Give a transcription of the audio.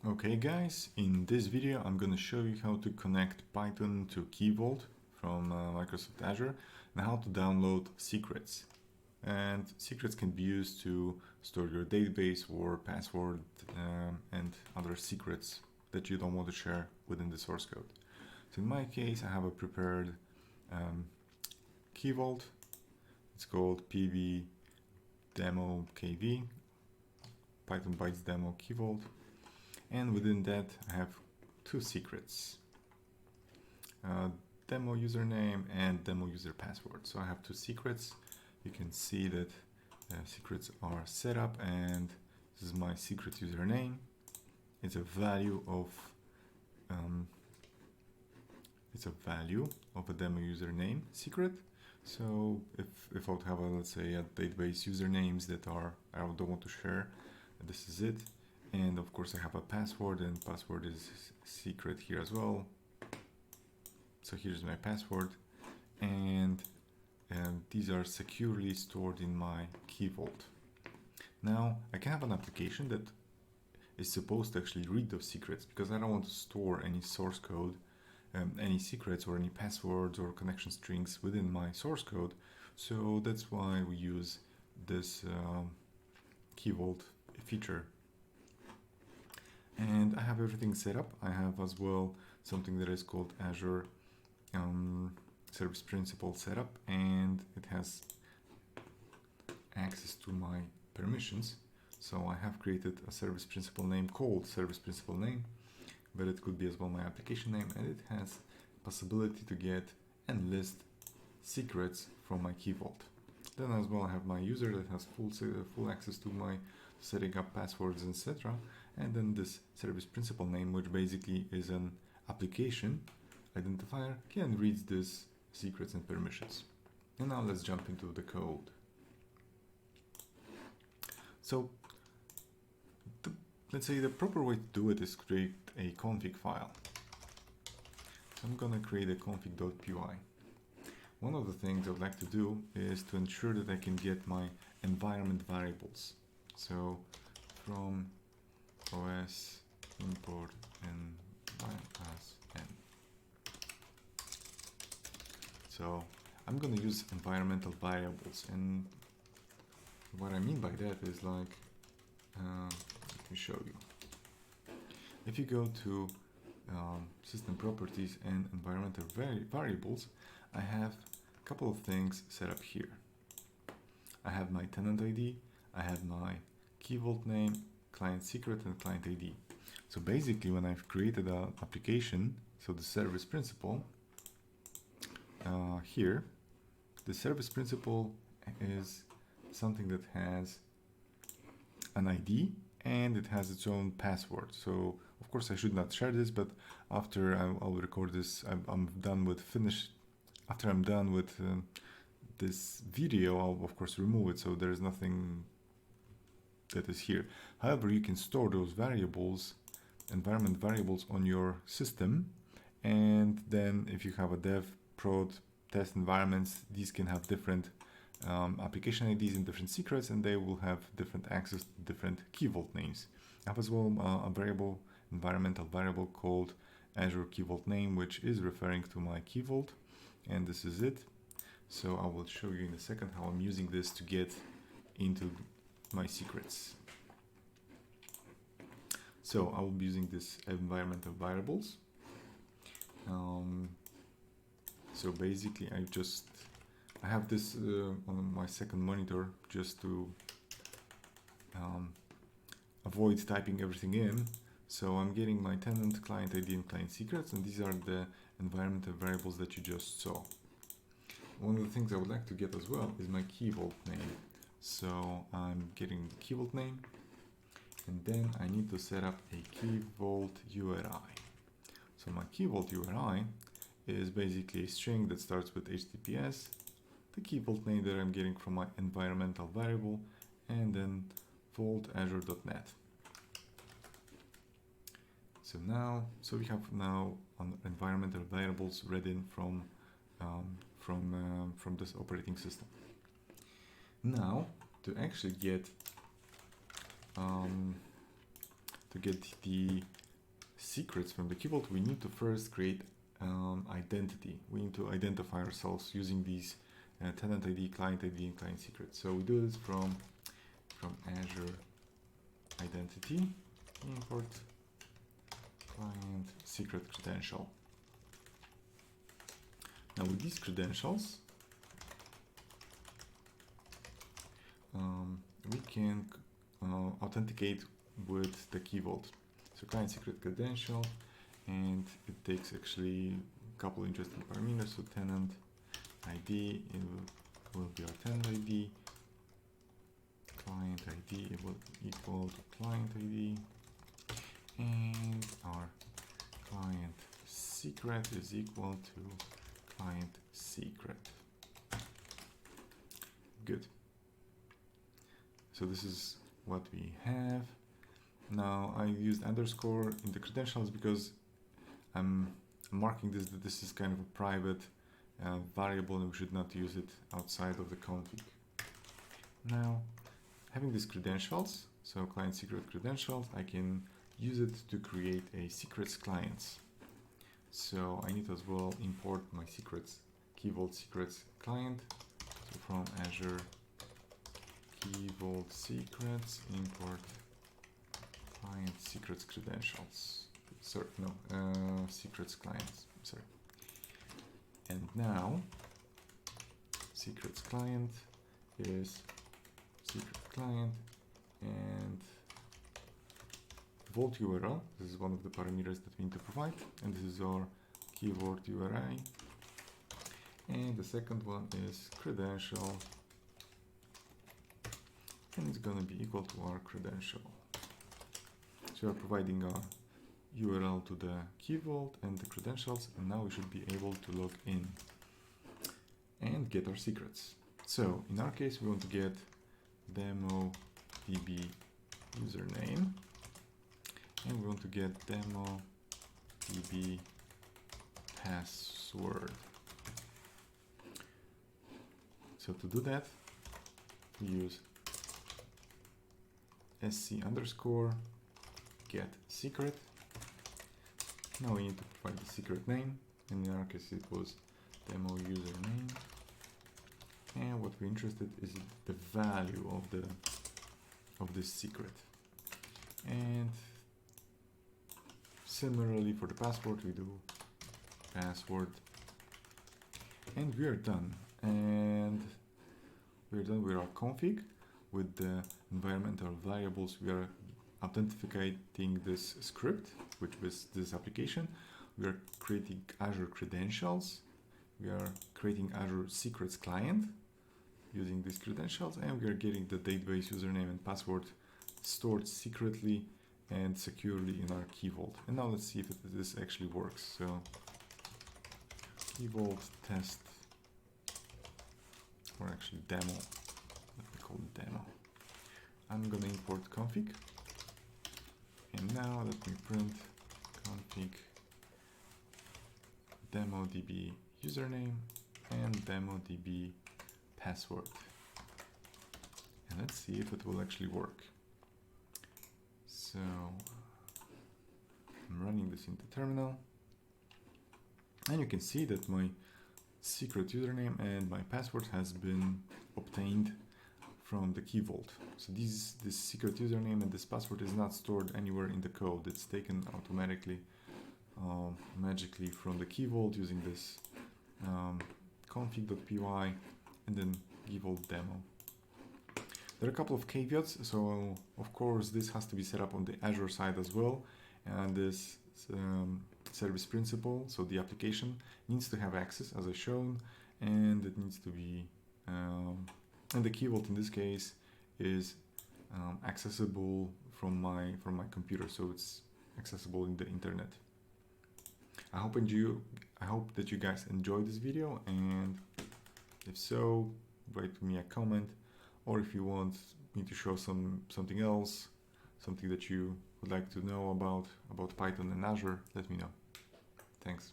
Okay guys, in this video I'm going to show you how to connect Python to Key Vault from Microsoft Azure and how to download secrets. And secrets can be used to store your database or password and other secrets that you don't want to share within the source code. So in my case I have a prepared Key Vault. It's called pv demo kv, Python bytes demo Key Vault. And within that, I have two secrets, demo username and demo user password. So I have two secrets. You can see that secrets are set up, and this is my secret username. It's a value of a demo username secret. So if I would have let's say a database usernames that I don't want to share, this is it. And of course I have a password, and password is secret here as well. So here's my password, and these are securely stored in my Key Vault. Now I can have an application that is supposed to actually read those secrets, because I don't want to store any source code, any secrets or any passwords or connection strings within my source code. So that's why we use this Key Vault feature. And I have everything set up. I have as well something that is called Azure Service Principal setup, and it has access to my permissions. So I have created a service principal name called service principal name, but it could be as well my application name, and it has possibility to get and list secrets from my Key Vault. Then as well I have my user that has full access to my setting up passwords, etc. And then this service principal name, which basically is an application identifier, can read these secrets and permissions. And now let's jump into the code. So let's say the proper way to do it is create a config file. So I'm gonna create a config.py. One of the things I would like to do is to ensure that I can get my environment variables. So from os import n. So I'm going to use environmental variables, and what I mean by that is like, let me show you. If you go to system properties and environmental variables, I have a couple of things set up here. I have my tenant ID, I have my Key Vault name, client secret, and client ID. So basically when I've created an application, so the service principal, here, the service principal is something that has an ID and it has its own password. So of course I should not share this, but after I'll record this, after I'm done with this video, I'll of course remove it, so there's nothing that is here. However, you can store those variables, environment variables, on your system, and then if you have a dev, prod, test environments, these can have different application IDs and different secrets, and they will have different access to different Key Vault names. I have as well a environmental variable called Azure Key Vault name, which is referring to my Key Vault, and this is it. So I will show you in a second how I'm using this to get into my secrets. So I will be using this environmental variables. So basically I have this on my second monitor just to avoid typing everything in. So I'm getting my tenant, client ID, and client secrets, and these are the environmental variables that you just saw. One of the things I would like to get as well is my Key Vault name. So I'm getting the Key Vault name, and then I need to set up a Key Vault URI. So my Key Vault URI is basically a string that starts with HTTPS, the Key Vault name that I'm getting from my environmental variable, and then vault-azure.net. So we have now environmental variables read in from this operating system. Now, to actually get to get the secrets from the Key Vault, we need to first create identity. We need to identify ourselves using these tenant ID, client ID, and client secrets. So we do this from Azure identity, import client secret credential. Now with these credentials, we can authenticate with the Key Vault. So client secret credential, and it takes actually a couple interesting parameters. So tenant ID, it will be our tenant ID. Client ID, it will equal to client ID. And our client secret is equal to client secret. Good. So this is what we have. Now I used underscore in the credentials because I'm marking this that this is kind of a private variable and we should not use it outside of the config. Now, having these credentials, so client secret credentials, I can use it to create a secrets clients. So I need to as well import my secrets, Key Vault secrets client. So from Azure Key Vault secrets, import client secrets credentials. Sorry, no, secrets clients, sorry. And now, secrets client is secret client, and Vault URL, this is one of the parameters that we need to provide, and this is our Key Vault URI. And the second one is credential, and it's going to be equal to our credential. So we're providing our URL to the Key Vault and the credentials, and now we should be able to log in and get our secrets. So in our case, we want to get demo db username, and we want to get demo db password. So to do that, we use sc underscore get secret. Now we need to provide the secret name, and in our case it was demo username. And what we're interested is the value of this secret. And similarly for the password, we do password, and we are done. And we're done with our config. With the environmental variables, we are authenticating this script, which was this application. We are creating Azure credentials. We are creating Azure secrets client using these credentials, and we are getting the database username and password stored secretly and securely in our Key Vault. And now let's see if this actually works. So Key Vault test, or actually demo, let me call it demo. I'm gonna import config, and now let me print config demo db username and demo db password, and let's see if it will actually work. So I'm running this into terminal, and you can see that my secret username and my password has been obtained from the Key Vault. So this secret username and this password is not stored anywhere in the code. It's taken automatically, magically from the Key Vault using this config.py and then Key Vault demo. There are a couple of caveats. So of course this has to be set up on the Azure side as well, and this service principal, so the application needs to have access as I shown, and it needs to be and the Key Vault in this case is accessible from my computer, so it's accessible in the internet. I hope that you guys enjoyed this video, and if so, write me a comment, or if you want me to show something else, something that you would like to know about Python and Azure, let me know. Thanks.